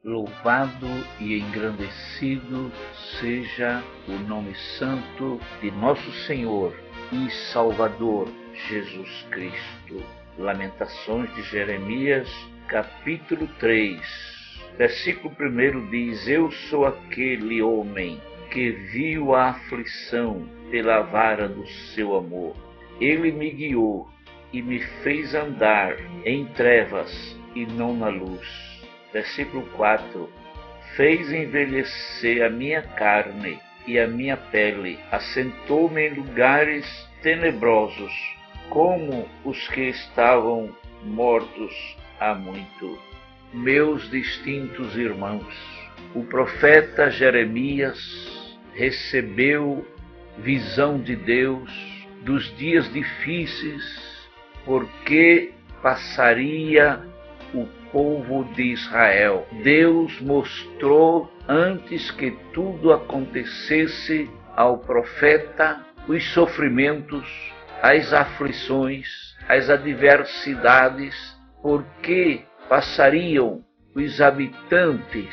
Louvado e engrandecido seja o nome santo de nosso Senhor e Salvador Jesus Cristo. Lamentações de Jeremias, capítulo 3, versículo 1 diz: Eu sou aquele homem que viu a aflição pela vara do seu amor. Ele me guiou e me fez andar em trevas e não na luz. Versículo 4: Fez envelhecer a minha carne e a minha pele, assentou-me em lugares tenebrosos, como os que estavam mortos há muito. Meus distintos irmãos, o profeta Jeremias recebeu visão de Deus dos dias difíceis, porque passaria o povo de Israel. Deus mostrou antes que tudo acontecesse ao profeta os sofrimentos, as aflições, as adversidades, porque passariam os habitantes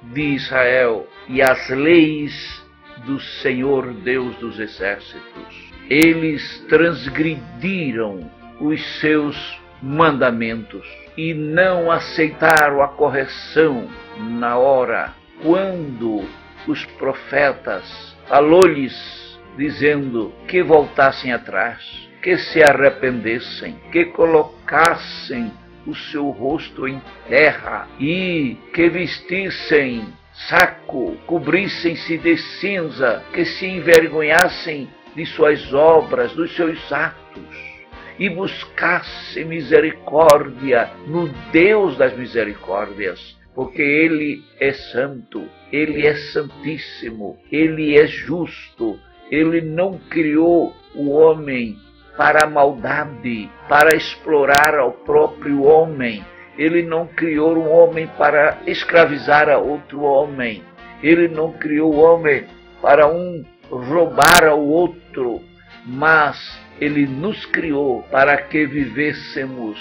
de Israel e as leis do Senhor Deus dos exércitos. Eles transgrediram os seus mandamentos e não aceitaram a correção na hora, quando os profetas falou-lhes dizendo que voltassem atrás, que se arrependessem, que colocassem o seu rosto em terra e que vestissem saco, cobrissem-se de cinza, que se envergonhassem de suas obras, dos seus atos, e buscasse misericórdia no Deus das misericórdias, porque Ele é santo, Ele é santíssimo, Ele é justo. Ele não criou o homem para a maldade, para explorar ao próprio homem. Ele não criou o homem para escravizar a outro homem. Ele não criou o homem para um roubar ao outro, mas Ele nos criou para que vivêssemos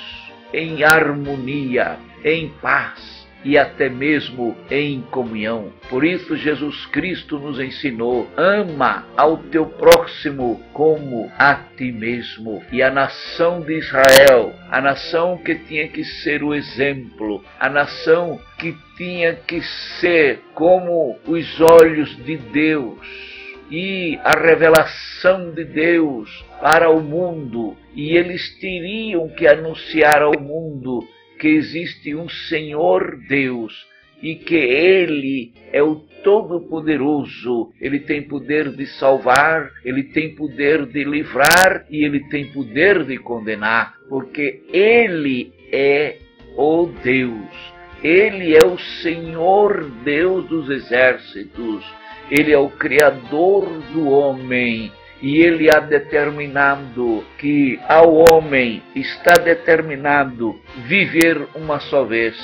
em harmonia, em paz e até mesmo em comunhão. Por isso Jesus Cristo nos ensinou: ama ao teu próximo como a ti mesmo. E a nação de Israel, a nação que tinha que ser o exemplo, a nação que tinha que ser como os olhos de Deus e a revelação de Deus para o mundo, e eles teriam que anunciar ao mundo que existe um Senhor Deus e que Ele é o Todo-Poderoso. Ele tem poder de salvar, Ele tem poder de livrar e Ele tem poder de condenar, porque Ele é o Deus. Ele é o Senhor Deus dos exércitos. Ele é o Criador do homem e Ele há determinado que ao homem está determinado viver uma só vez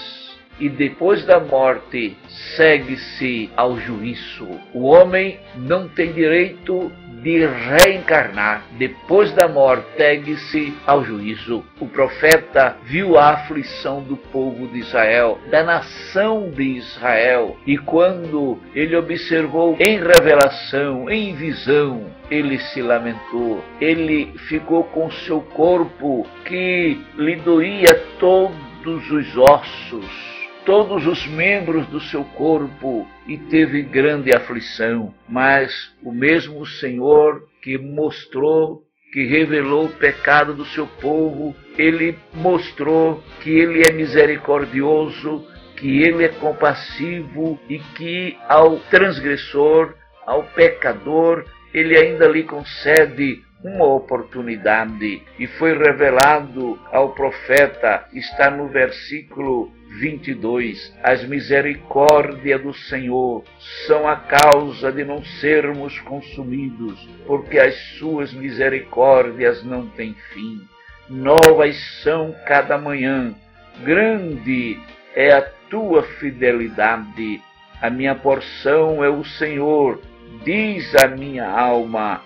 e depois da morte segue-se ao juízo. O homem não tem direito de reencarnar. Depois da morte segue-se ao juízo. O profeta viu a aflição do povo de Israel, da nação de Israel, e quando ele observou em revelação, em visão, ele se lamentou. Ele ficou com seu corpo que lhe doía todos os ossos, todos os membros do seu corpo, e teve grande aflição. Mas o mesmo Senhor que mostrou, que revelou o pecado do seu povo, Ele mostrou que Ele é misericordioso, que Ele é compassivo e que ao transgressor, ao pecador, Ele ainda lhe concede uma oportunidade. E foi revelado ao profeta, está no versículo 22, as misericórdias do Senhor são a causa de não sermos consumidos, porque as suas misericórdias não têm fim. Novas são cada manhã, grande é a tua fidelidade. A minha porção é o Senhor, diz a minha alma,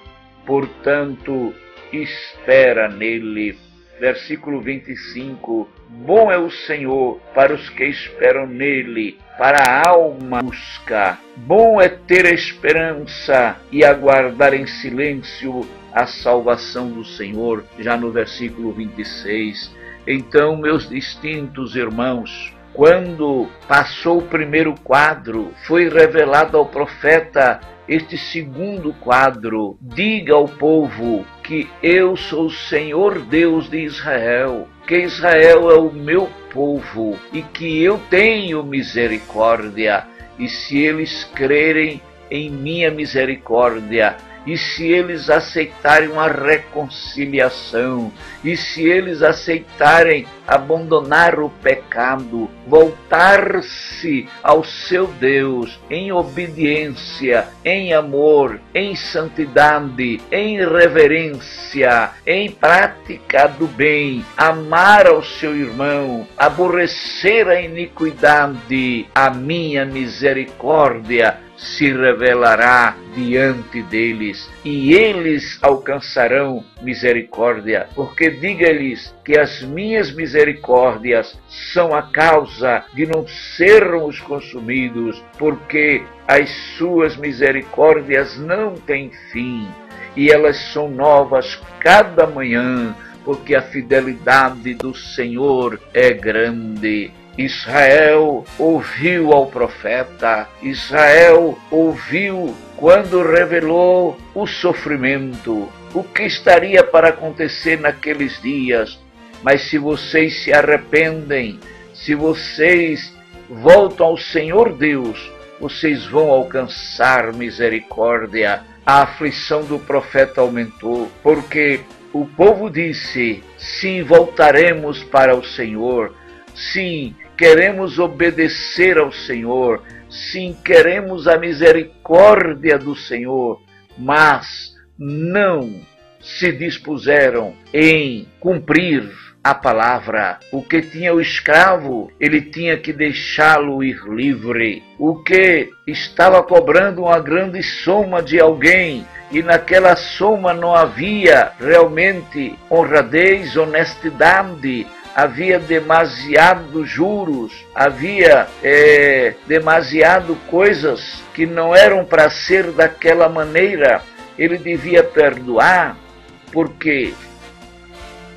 portanto espera nele. versículo 25, bom é o Senhor para os que esperam nele, para a alma busca. Bom é ter esperança e aguardar em silêncio a salvação do Senhor, já no versículo 26. Então, meus distintos irmãos, quando passou o primeiro quadro, foi revelado ao profeta este segundo quadro. Diga ao povo que eu sou o Senhor Deus de Israel, que Israel é o meu povo e que eu tenho misericórdia. E se eles crerem em minha misericórdia, e se eles aceitarem uma reconciliação, e se eles aceitarem abandonar o pecado, voltar-se ao seu Deus em obediência, em amor, em santidade, em reverência, em prática do bem, amar ao seu irmão, aborrecer a iniquidade, a minha misericórdia se revelará diante deles, e eles alcançarão misericórdia, porque diga-lhes que as minhas misericórdias são a causa de não sermos consumidos, porque as suas misericórdias não têm fim, e elas são novas cada manhã, porque a fidelidade do Senhor é grande. Israel ouviu ao profeta, Israel ouviu quando revelou o sofrimento, o que estaria para acontecer naqueles dias. Mas se vocês se arrependem, se vocês voltam ao Senhor Deus, vocês vão alcançar misericórdia. A aflição do profeta aumentou, porque o povo disse, sim, voltaremos para o Senhor, sim, queremos obedecer ao Senhor, sim, queremos a misericórdia do Senhor, mas não se dispuseram em cumprir a palavra. O que tinha o escravo, ele tinha que deixá-lo ir livre. O que estava cobrando uma grande soma de alguém, e naquela soma não havia realmente honradez, honestidade, havia demasiados juros, havia demasiado coisas que não eram para ser daquela maneira. Ele devia perdoar, porque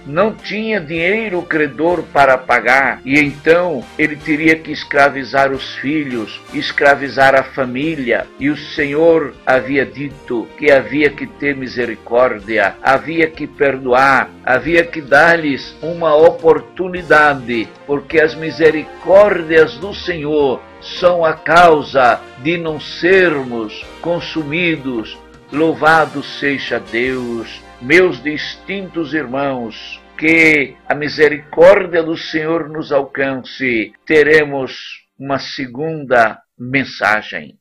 não tinha dinheiro o credor para pagar, e então ele teria que escravizar os filhos, escravizar a família, e o Senhor havia dito que havia que ter misericórdia, havia que perdoar, havia que dar-lhes uma oportunidade, porque as misericórdias do Senhor são a causa de não sermos consumidos. Louvado seja Deus. Meus distintos irmãos, que a misericórdia do Senhor nos alcance. Teremos uma segunda mensagem.